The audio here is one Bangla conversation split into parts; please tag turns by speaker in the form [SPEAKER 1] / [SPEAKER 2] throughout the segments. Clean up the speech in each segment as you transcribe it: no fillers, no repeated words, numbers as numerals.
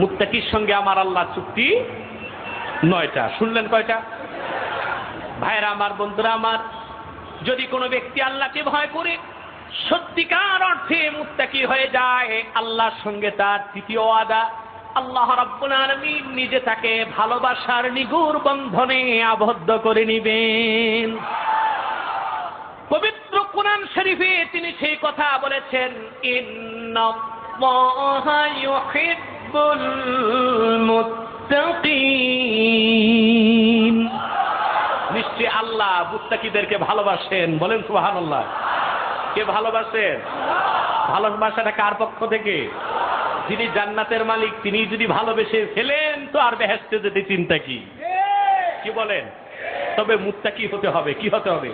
[SPEAKER 1] মুত্তাকির সঙ্গে আমার আল্লাহ চুক্তি 9টা। শুনলেন কয়টা? ভাইরা আমার, বন্ধুরা আমার, যদি কোনো ব্যক্তি আল্লাহকে ভয় করে সত্যিকার অর্থে মুত্তাকি হয়ে যায়, আল্লাহর সঙ্গে তার তৃতীয় ওয়াদা, আল্লাহ রাব্বুল আলামিন নিজে তাকে ভালোবাসার নিগুড় বন্ধনে আবদ্ধ করে নিবেন। পবিত্র কোরআন শরীফে তিনি সেই কথা বলেছেন, ইন্নাল্লাহা ইউহিব্বুল মুত্তাকিন। নিশ্চয় আল্লাহ মুত্তাকিদেরকে ভালোবাসেন। বলেন সুবহানাল্লাহ। কে ভালোবাসেন? ভালোবাসাটা কার পক্ষ থেকে? যিনি জান্নাতের মালিক, তিনি যদি ভালোবেসে ফেলেন তো আর বেহেশতে যেতে চিন্তা কি? কি বলেন? তবে মুত্তাকি হতে হবে। কি হতে হবে?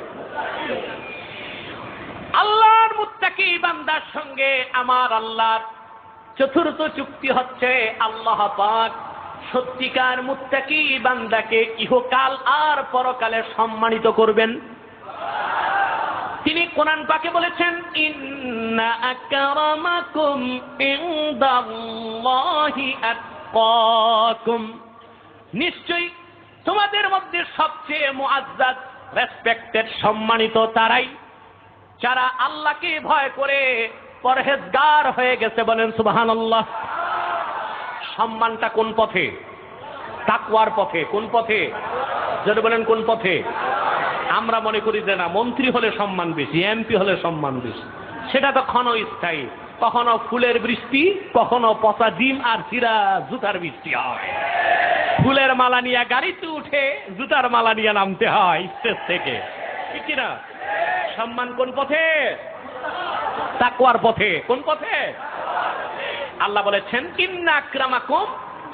[SPEAKER 1] আল্লাহর মুত্তাকি বান্দার সঙ্গে আমার আল্লাহর চতুর্থ চুক্তি হচ্ছে, আল্লাহ পাক সত্যিকার মুত্তাকি বান্দাকে ইহকাল আর পরকালে সম্মানিত করবেন। তিনি কোরআন পাকে বলেছেন, ইন্না আকরামাকুম ইনদাল্লাহি আতকাকুম। নিশ্চয়ই তোমাদের মধ্যে সবচেয়ে মুআজ্জাজ, রেসপেক্টেড, সম্মানিত তারাই যারা আল্লাহকে ভয় করে পরহেজগার হয়ে গেছে। বলেন সুবহানাল্লাহ। সম্মানটা কোন পথে? তাকওয়ার পথে। কোন পথে? যদি বলেন কোন পথে? আমরা মনে করি যে না, মন্ত্রী হলে সম্মান বেশি, এমপি হলে সম্মান বেশি। সেটা তো ক্ষণস্থায়ী। কখনো ফুলের বৃষ্টি, কখনো পচা ডিম আর চিরা জুতার বৃষ্টি হয়। ফুলের মালা নিয়ে গাড়িতে উঠে জুতার মালা নিয়ে নামতে হয় স্টেজ থেকে, ঠিক কিনা? সম্মান কোন পথে? তাকওয়ার পথে। কোন পথে? আল্লাহ বলেছেন, ইন্না আকরামাকুম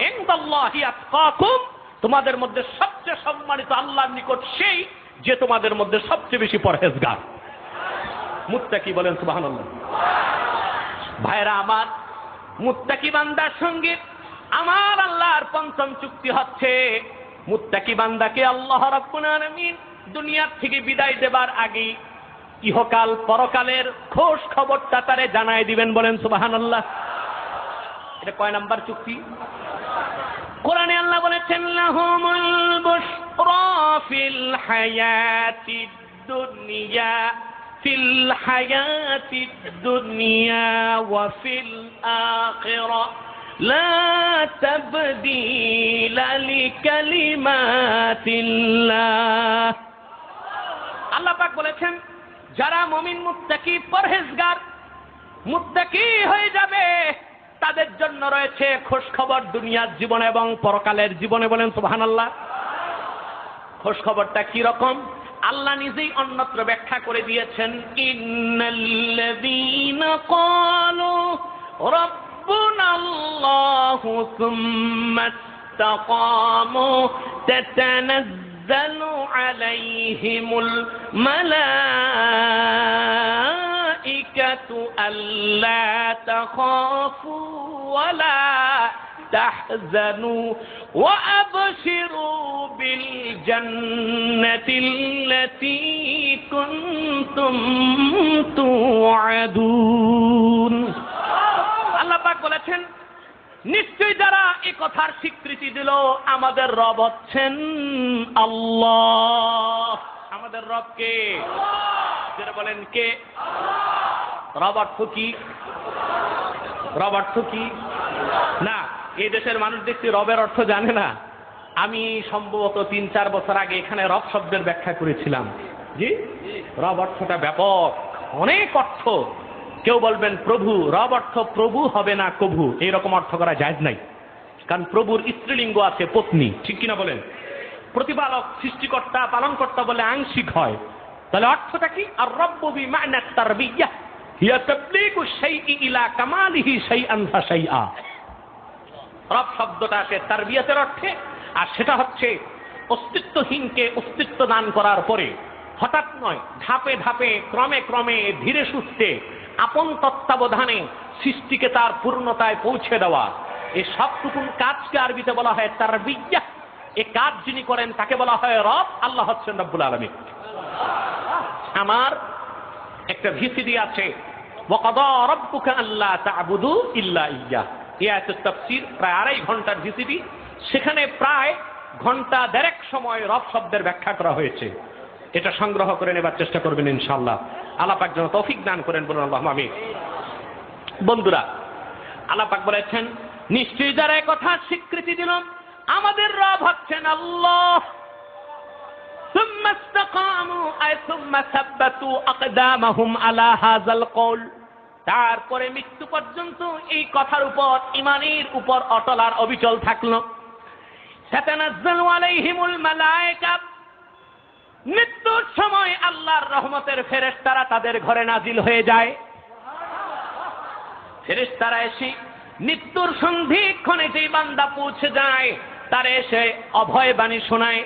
[SPEAKER 1] ইনদাল্লাহি আতকাকুম। তোমাদের মধ্যে সবচেয়ে সম্মানিত আল্লাহর নিকট সেই যে তোমাদের মধ্যে সবচেয়ে বেশি পরহেজগার, মুত্তাকি। বলেন সুবহানাল্লাহ। ভাইরা আমার, মুত্তাকি বান্দার সঙ্গে আমার আল্লাহর পঞ্চম চুক্তি হচ্ছে, মুত্তাকি বান্দাকে আল্লাহ রাব্বুল আলামিন দুনিয়ার থেকে বিদায় দেবার আগে ইহকাল পরকালের খোঁজ খবরটা তারে জানায় দিবেন। বলেন সুবহানাল্লাহ। এটা কয় নাম্বার চুক্তি? কোরআনে আল্লাহ বলেছেন, লাহুমুল বুশরা ফিল হায়াতিদ দুনিয়া ওয়া ফিল আখিরাহ লা তাবদীলা লিকালিমাতিল্লাহ। আল্লাহ পাক বলেছেন, যারা মুমিন, মুত্তাকি, পরহেজগার, মুত্তাকি হয়ে যাবে তাদের জন্য রয়েছে খোঁজ খবর দুনিয়ার জীবন এবং পরকালের জীবনে। বলেন সুবহানাল্লাহ। খোঁজ খবরটা কি রকম? আল্লাহ নিজেই অন্যত্র ব্যাখ্যা করে দিয়েছেন, ইন্নাল্লাযীনা ক্বালু রাব্বুনাল্লাহু সুম্মা ইসতাকামু তাতানাজ্জালু আলাইহিমুল মালাইকাতু আল্লা তাখাফু ওয়া লা তাহজানু ওয়া আবশিরু বিল জান্নাতিল্লাতী কুনতুম তুআদুন। আল্লাহ পাক বলেছেন, নিশ্চয় যারা এই কথার স্বীকৃতি দিল, আমাদের রব হচ্ছেন আল্লাহ। আমাদের রব কে? যারা বলেন কে? রব অর্থ কি? রব অর্থ কি? না, এই দেশের মানুষ দেখছি রবের অর্থ জানে না। আমি সম্ভবত 3-4 বছর আগে এখানে রব শব্দের ব্যাখ্যা করেছিলাম। জি, রব অর্থটা ব্যাপক, অনেক অর্থ। কেউ বলবেন প্রভু, রব অর্থ প্রভু হবে না কভু, এইরকম অর্থ করা জায়েজ নাই। কারণ প্রভুর স্ত্রীলিঙ্গ আছে পত্নী, ঠিক কিনা বলেন? প্রতিপালক, সৃষ্টিকর্তা, পালনকর্তা বলে আংশিক হয়। তাহলে অর্থটা কি? আর রব্বু বিমা'না তারবিয়াহ হিয়া তাবলীগু শাইই ইলা কামালিহি শাইআন ফাশাইআ। রব শব্দটা আসে তারবিয়াতের অর্থে, আর সেটা হচ্ছে অস্তিত্বহীনকে অস্তিত্ব দান করার পরে হঠাৎ নয়, ধাপে ধাপে, ক্রমে ক্রমে, ধীরে সুস্থে, আপন তত্ত্বাবধানে সৃষ্টিকে তার পূর্ণতায় পৌঁছে দেওয়া। এই সবটুকুন কাজকে আরবিতে বলা হয় তারবিয়াহ। এই কাজ যিনি করেন তাকে বলা হয় রব। আল্লাহ হচ্ছেন রব্বুল আলামিন। আমার একটা ভিসিডি আছে, ওয়াকাদা রাব্বুকা আল্লা তা'বুদু ইল্লা ইয়্যাহ। এই আয়াতের তাফসীর প্রায় 2.5 ঘন্টার ভিসিডি, সেখানে প্রায় ঘন্টা দেড়েক সময় রব শব্দের ব্যাখ্যা করা হয়েছে। এটা সংগ্রহ করে নেবার চেষ্টা করবেন ইনশাআল্লাহ। আল্লাহ পাক যেন তৌফিক দান করেন, বলুন আল্লাহুম্মা আমিন। বন্ধুরা, আল্লাহ পাক বলেছেন, নিশ্চয়ই যারা এই কথা স্বীকৃতি দিল আমাদের রব হচ্ছেন আল্লাহ, সুম্মা ইসতাকামু আই সুম্মা সাব্বাতু আকদামাহুম আলা হাযাল কওল, তারপরে মৃত্যু পর্যন্ত এই কথার উপর, ঈমানের উপর অটল আর অবিচল থাকলো। সাতানাজ্জালু আলাইহিমুল মালায়েকা, মৃত্যুর সময় আল্লাহর রহমতের ফেরেশতারা তাদের ঘরে নাজিল হয়ে যায়। ফেরেশতারা এসে মৃত্যুর সন্ধিক্ষণে যেই বান্দা পৌঁছে যায় তার এসে অভয় বাণী শোনায়।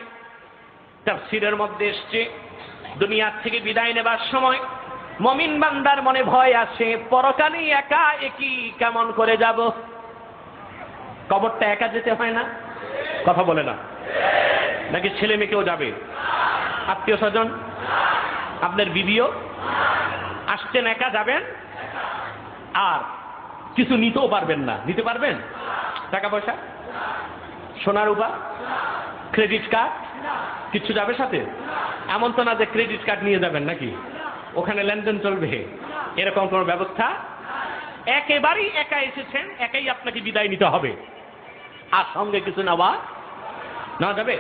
[SPEAKER 1] তাফসীরের মধ্যে এসছে, দুনিয়ার থেকে বিদায় নেবার সময় মুমিন বান্দার মনে ভয় আসে, পরকালে একা একই কেমন করে যাব। কবরটা একা যেতে হয় না? কথা বলে না নাকি ছেলে মেয়েকেও যাবে? আত্মীয় স্বজন, আপনার বিবিও আসছেন, একা যাবেন, আর কিছু নিতেও পারবেন না। নিতে পারবেন? টাকা পয়সা, সোনার রূপা, ক্রেডিট কার্ড, কিছু যাবে সাথে? এমন তো না যে ক্রেডিট কার্ড নিয়ে যাবেন নাকি, ওখানে লেনদেন চলবে, এরকম কোন ব্যবস্থা? একেবারেই একা এসেছেন, একাই আপনাকে বিদায় নিতে হবে, আর সঙ্গে কিছু নেওয়া না যাবে।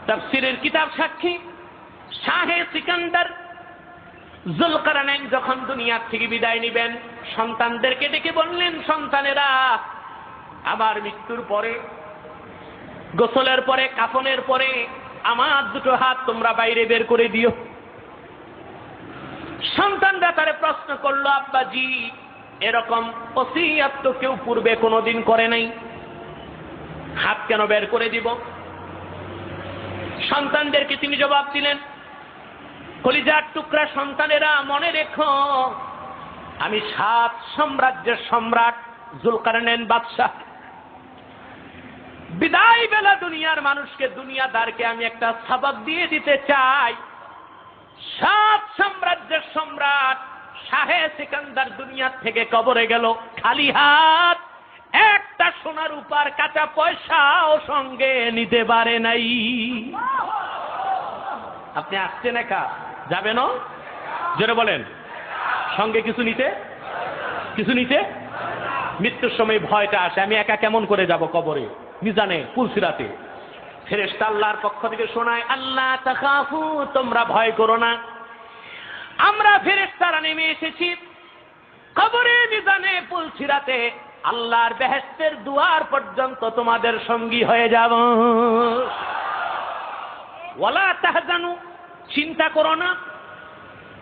[SPEAKER 1] তাফসীরের কিতাব সাক্ষী, শাহে সিকান্দার যুলকারনাইন যখন দুনিয়ার থেকে বিদায় নিবেন, সন্তানদেরকে ডেকে বললেন, সন্তানেরা, আবার মৃত্যুর পরে, গোসলের পরে, কাফনের পরে আমার দুটো হাত তোমরা বাইরে বের করে দিও। সন্তানরা তারে প্রশ্ন করলো, আব্বাজি, এরকম ওসিয়ত তো কেউ পূর্বে কোনোদিন করে নাই, হাত কেন বের করে দিব? সন্তানদেরকে তিনি জবাব দিলেন, কলিজার টুকরা সন্তানেরা, মনে রেখো, আমি 7 সাম্রাজ্যের সম্রাট যুলকারনাইন বাদশাহ। বিদায় বেলা দুনিয়ার মানুষকে, দুনিয়াদারকে আমি একটা সবক দিয়ে দিতে চাই। 7 সাম্রাজ্যের সম্রাট শাহে সিকান্দার দুনিয়ার থেকে কবরে গেল খালি হাত, একটা সোনার রূপার কাঁচা পয়সাও সঙ্গে নিতে পারে নাই। আপনি আসছেন একা, যাবেন? জোরে বলেন, সঙ্গে কিছু নিতে? মৃত্যুর সময় ভয়টা আসে, আমি একা কেমন করে যাব কবরে, মিজানে পুলসিরাতে। ফেরেশতা আল্লাহর পক্ষ থেকে শোনায়, আল্লাহ তাখাফু, তোমরা ভয় করো না, আমরা ফেরেশতারা নেমে এসেছি কবরে, মিজানে পুলসিরাতে আল্লাহর বেহেশতের দুয়ার পর্যন্ত তোমাদের সঙ্গী হয়ে যাব। ওয়ালা তাহজানু, চিন্তা করো না।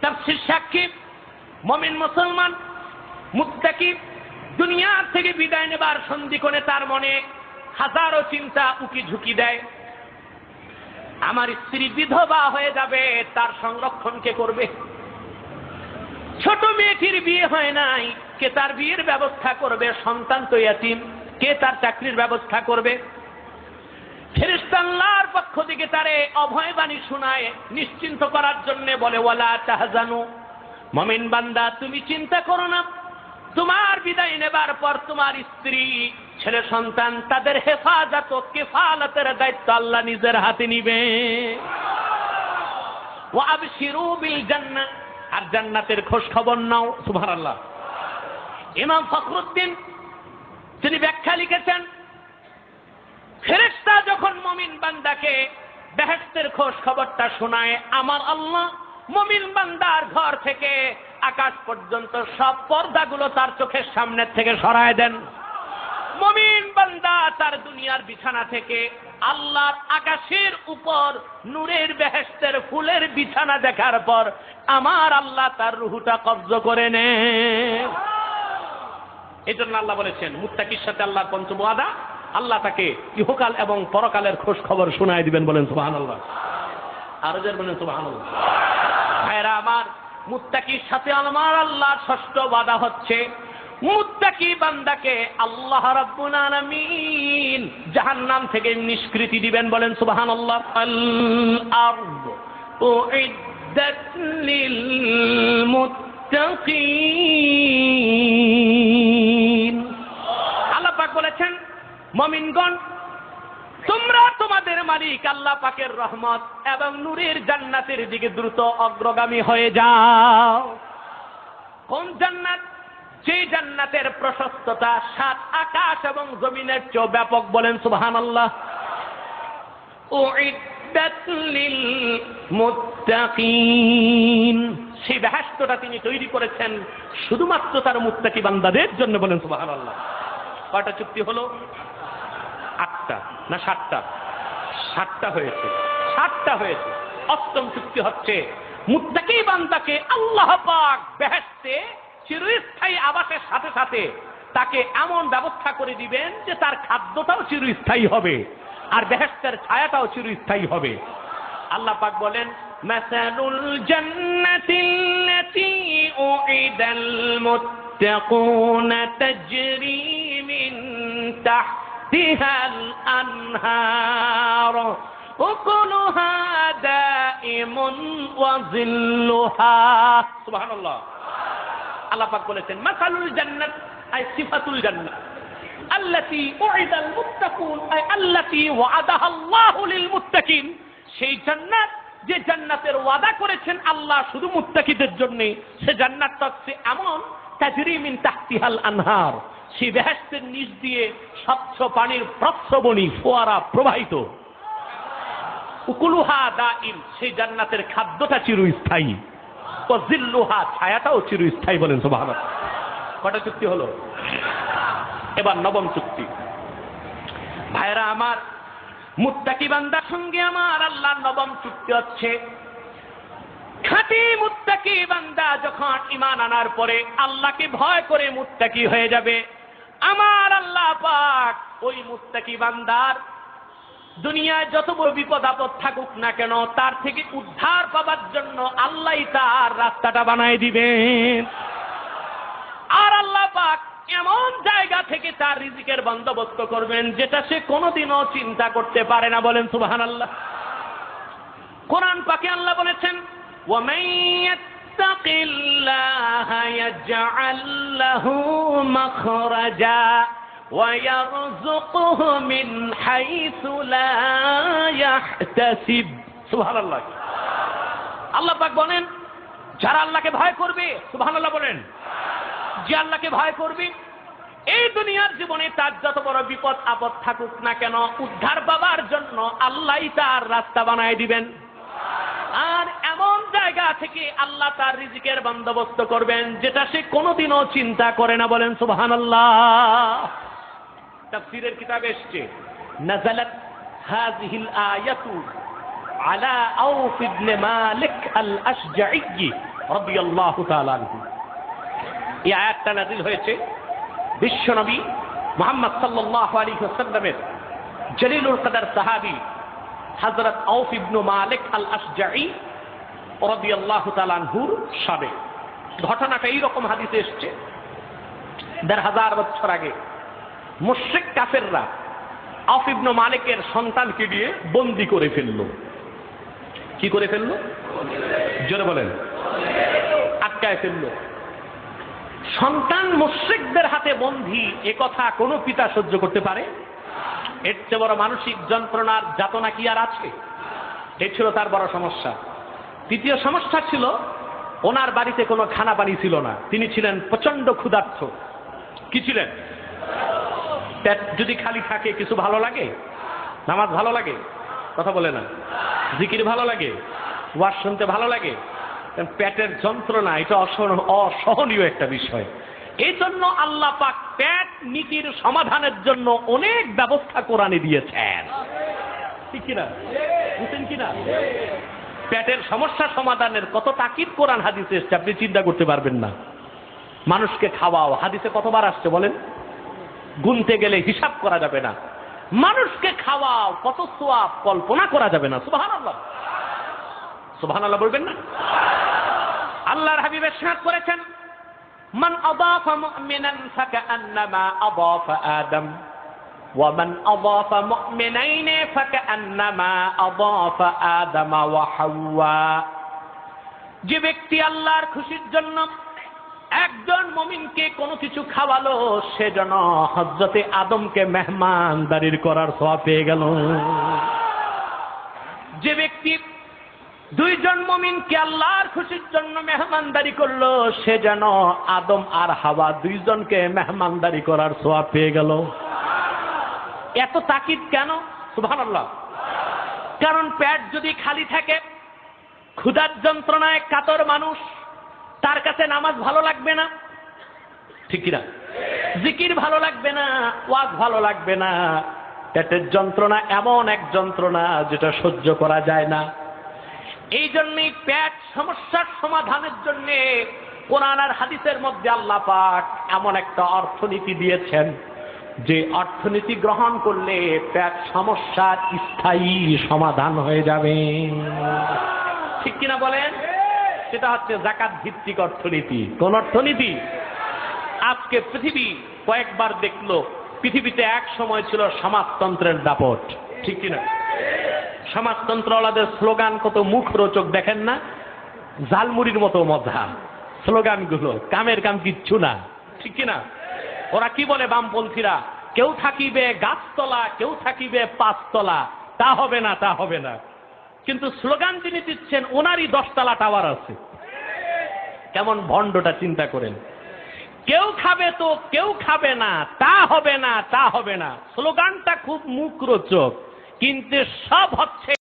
[SPEAKER 1] তাফসীর সাক্ষী, মুমিন মুসলমান মুত্তাকি দুনিয়ার থেকে বিদায় নেবার সন্ধিক্ষণে তার মনে হাজারো চিন্তা উকি ঝুঁকি দেয়। আমার স্ত্রী বিধবা হয়ে যাবে, তার সংরক্ষণ কে করবে? ছোট মেয়েটির বিয়ে হয় নাই, কে তার বিয়ের ব্যবস্থা করবে? সন্তান তো ইয়াতীম, কে তার চাকরির ব্যবস্থা করবে? ফেরেশতা আল্লাহর পক্ষ থেকে তারে অভয় বাণী শোনায়, নিশ্চিন্ত করার জন্য বলে, ওয়ালা তাহজানু, মুমিন বান্দা তুমি চিন্তা করো না, তোমার বিদায় নেবার পর তোমার স্ত্রী, ছেলে সন্তান, তাদের হেফাজত ও কিফালতের দায়িত্ব আল্লাহ নিজের হাতে নিবে। ওয়া আবশিরু বিল জান্নাহ, আর জান্নাতের খোঁজ খবর নাও। সুবহানাল্লাহ। ইমাম ফখরুদ্দিন তিনি ব্যাখ্যা লিখেছেন, ফেরেশতা যখন মুমিন বান্দাকে বেহেশতের খোঁজ খবরটা শোনায়, আমার আল্লাহ মুমিন বান্দার ঘর থেকে আকাশ পর্যন্ত সব পর্দাগুলো তার চোখের সামনে থেকে সরায় দেন। মুমিন বান্দা তার দুনিয়ার বিছানা থেকে আল্লাহর আকাশের উপর নূরের বেহেশতের ফুলের বিছানা দেখার পর আমার আল্লাহ তার রূহটা কবজ করে নেন। এই জন্য আল্লাহ বলেছেন, মুত্তাকির সাথে আল্লাহর পঞ্চম ওয়াদা, আল্লাহ তাকে ইহকাল এবং পরকালের খোঁজ খবর শোনায় দিবেন। বলেন সুবহানাল্লাহ। আরো যার বলেন সুবহানাল্লাহ। ভাইরা আমার, মুত্তাকির সাথে আমার আল্লাহর ষষ্ঠ ওয়াদা হচ্ছে, মুত্তাকি বান্দাকে আল্লাহ রাব্বুল আলামিন জাহান্নাম থেকে নিষ্কৃতি দিবেন। বলেন সুবহানাল্লাহ। আল আরদ উইদ্দাত লিল মুত্তাকিন, বলেছেন, মুমিনগণ তোমরা তোমাদের মালিক আল্লাহ পাকের রহমত এবং নূরের জান্নাতের দিকে দ্রুত অগ্রগামী হয়ে যাও। কোন জান্নাত? সেই জান্নাতের প্রশস্ততা 7 আকাশ এবং জমিনের চেয়ে ব্যাপক। বলেন সুবহানাল্লাহ। উইদ্দাত লিল মুত্তাকিন, সেই বেহেশতটা তিনি তৈরি করেছেন শুধুমাত্র তার মুত্তাকি বান্দাদের জন্য। বলেন সুবহানাল্লাহ। কয়টা চুক্তি হলো? 8টা না 7টা? 7টা হয়েছে, 7টা হয়েছে। 8ম চুক্তি হচ্ছে মুত্তাকি বান্দাকে আল্লাহ পাক বেহেশতে চিরস্থায়ী আবাসের সাথে সাথে তাকে এমন ব্যবস্থা করে দিবেন যে তার খাদ্যটাও চিরস্থায়ী হবে আর বেহেশতের ছায়াটাও চিরস্থায়ী হবে। আল্লাহ পাক বলেন, মাসালুল জান্নাতিল্লাতী উইদাল মুত্তাকুনা তাজরি মিন তাহতিহাল আনহার উকুলুহা দাইমুন ওয়া যিল্লুহা। সুবহানাল্লাহ। আল্লাহ পাক বলেছেন, মাসালুল জান্নাত আই সিফাতুল জান্নাত আল্লাতী উইদাল মুত্তাকুন আই আল্লাতী ওয়াদাহা আল্লাহু লিল মুত্তাকিন। সেই জান্নাত যে জান্নাতের ওয়াদা করেছেন আল্লাহ শুধু মুত্তাকিদের জন্য, সে জান্নাতটা হচ্ছে এমন তাজরি মিন তাহতিহাল আনহার, সেই বেহেশতের নিচ দিয়ে স্বচ্ছ পানির প্রস্রবণী ফোয়ারা প্রবাহিত। উকুলুহা দাইম, সেই জান্নাতের খাদ্যটা চিরস্থায়ী। ও যিল্লুহা, ছায়াটাও চিরস্থায়ী। বলেন সুবহানাল্লাহ। কটা চুক্তি হলো? এবার 9ম চুক্তি। ভাইরা আমার, মুত্তাকি বান্দার সঙ্গে আমার আল্লাহর 9ম চুক্তি হচ্ছে, খাঁটি মুত্তাকি বান্দা যখন ঈমান আনার পরে আল্লাহকে ভয় করে মুত্তাকি হয়ে যাবে, আমার আল্লাহ পাক ওই মুত্তাকি বান্দার দুনিয়ায় যত বড় বিপদ আপদ থাকুক না কেন তার থেকে উদ্ধার পাবার জন্য আল্লাহই তার রাস্তাটা বানায় দিবেন। আর আল্লাহ পাক এমন জায়গা থেকে তার রিজিকের বন্দোবস্ত করবেন যেটা সে কোনোদিনও চিন্তা করতে পারে না। বলেন সুবহানাল্লাহ। কোরআন পাকে আল্লাহ বলেছেন, ওয়ামান ইয়াত্তাকিল্লাহা ইয়াজআল লাহু মাখরাজা ওয়া ইয়ারযুকহু মিন হাইসু লা ইয়াহতাসিব। সুবহানাল্লাহ। আল্লাহ পাক বলেন, যারা আল্লাহকে ভয় করবে, সুবহানাল্লাহ বলেন, যে আল্লাহকে ভয় করবে এই দুনিয়ার জীবনে তার যত বড় বিপদ আপদ থাকুক না কেন উদ্ধার পাবার জন্য আল্লাহই তার রাস্তা বানায় দিবেন। আর এমন জায়গা থেকে আল্লাহ তার রিজিকের বন্দোবস্ত করবেন যেটা সে কোনোদিনও চিন্তা করে না। বলেন সুবহানাল্লাহ। তাফসীরের কিতাবে এসেছে, নাযালাত হাযিহিল আয়াতু আলা আওফ ইবনে মালিক আল আশজাঈ রাদিয়াল্লাহু তাআলা আনহু। এই আয়াতটা নাযিল হয়েছে বিশ্বনবী মুহাম্মদ সাল্লাল্লাহু আলাইহি ওয়াসাল্লামের জলিলুল কদর সাহাবী হযরত আওফ ইবনে মালিক আল আশজাঈ রাদিয়াল্লাহু তাআলা আনহুর শানে। ঘটনাটা এইরকম হাদিসে এসেছে, ১৫০০ বছর আগে মুশরিক কাফেররা আওফ ইবনে মালিকের সন্তানকে দিয়ে বন্দী করে ফেললো। কি করে ফেললো? জোরে বলেন। আটকায় ফেললো। সন্তান মুশরিকদের হাতে বন্দী, এ কথা কোনো পিতা সহ্য করতে পারে? এর চেয়ে বড় মানসিক যন্ত্রণার যাতনা কি আর আছে? এই ছিল তার বড় সমস্যা। দ্বিতীয় সমস্যা ছিল, ওনার বাড়িতে কোনো খানা পানি ছিল না। তিনি ছিলেন প্রচন্ড ক্ষুধার্ত। কি ছিলেন? পেট যদি খালি থাকে কিছু ভালো লাগে? নামাজ ভালো লাগে? কথা বলে না। জিকির ভালো লাগে? ওয়াজ শুনতে ভালো লাগে? পেটের যন্ত্রণা এটা অসহনীয় একটা বিষয়। এই জন্য আল্লাহ পাক পেট নীতির সমাধানের জন্য অনেক ব্যবস্থা কোরআনে দিয়েছেন। ঠিক কিনা? বুঝছেন কিনা? পেটের সমস্যা সমাধানের কত তাকিদ কোরআন হাদিসে এসেছে আপনি চিন্তা করতে পারবেন না। মানুষকে খাওয়াও হাদিসে কতবার আসছে বলেন? গুনতে গেলে হিসাব করা যাবে না। মানুষকে খাওয়াও কত সওয়াব কল্পনা করা যাবে না। সুবহানাল্লাহ। সুবহানাল্লাহ বলবেন না? আল্লাহর হাবিব ইরশাদ করেছেন, মান আদাফা মুমিনান ফাকান্নামা আদাফা আদম ওয়া মান আদাফা মুমিনাইনি ফাকান্নামা আদাফা আদম ওয়া হাওয়া। যে ব্যক্তি আল্লাহর খুশির জন্য একজন মুমিনকে কোনো কিছু খাওয়ালো, সে যেন হযরতে আদমকে মেহমানদারির করার সওয়াব পেয়ে গেল। যে ব্যক্তি দুইজন মুমিনকে আল্লাহর খুশির জন্য মেহমানদারি করলো, সে যেন আদম আর হাওয়া দুইজনকে মেহমানদারি করার সওয়াব পেয়ে গেল। এত তাকিদ কেন? সুবহানাল্লাহ। কারণ পেট যদি খালি থাকে, ক্ষুধার যন্ত্রণায় কাতর মানুষ, তার কাছে নামাজ ভালো লাগবে না, ঠিক কিনা? জিকির ভালো লাগবে না, ওয়াজ ভালো লাগবে না। পেটের যন্ত্রণা এমন এক যন্ত্রণা যেটা সহ্য করা যায় না। এই জন্যই পেট সমস্যার সমাধানের জন্য কোরআন আর হাদিসের মধ্যে আল্লাহ পাক এমন একটা অর্থনীতি দিয়েছেন, যে অর্থনীতি গ্রহণ করলে পেট সমস্যার স্থায়ী সমাধান হয়ে যাবে, ঠিক কিনা বলেন? সেটা হচ্ছে যাকাত ভিত্তিক অর্থনীতি। কোন অর্থনীতি? আজকে পৃথিবী কয়েকবার দেখলো, পৃথিবীতে এক সময় ছিল সমাজতন্ত্রের দাপট, ঠিক কিনা? সমাজতন্ত্রওয়ালাদের স্লোগান কত মুখরোচক দেখেন না? ঝালমুড়ির মতো মজা স্লোগানগুলো, কামের কাম কিচ্ছু না, ঠিক কিনা? ওরা কি বলে বামপন্থীরা? কেউ থাকিবে গাছতলা, কেউ থাকিবে পাঁচতলা, তা হবে না, তা হবে না। কিন্তু স্লোগান তিনি দিচ্ছেন ওনারই 10 তলা টাওয়ার আছে। কেমন ভণ্ডটা চিন্তা করেন। কেউ খাবে তো কেউ খাবে না, তা হবে না, তা হবে না। স্লোগানটা খুব মুখরোচক, কিন্তু সব হচ্ছে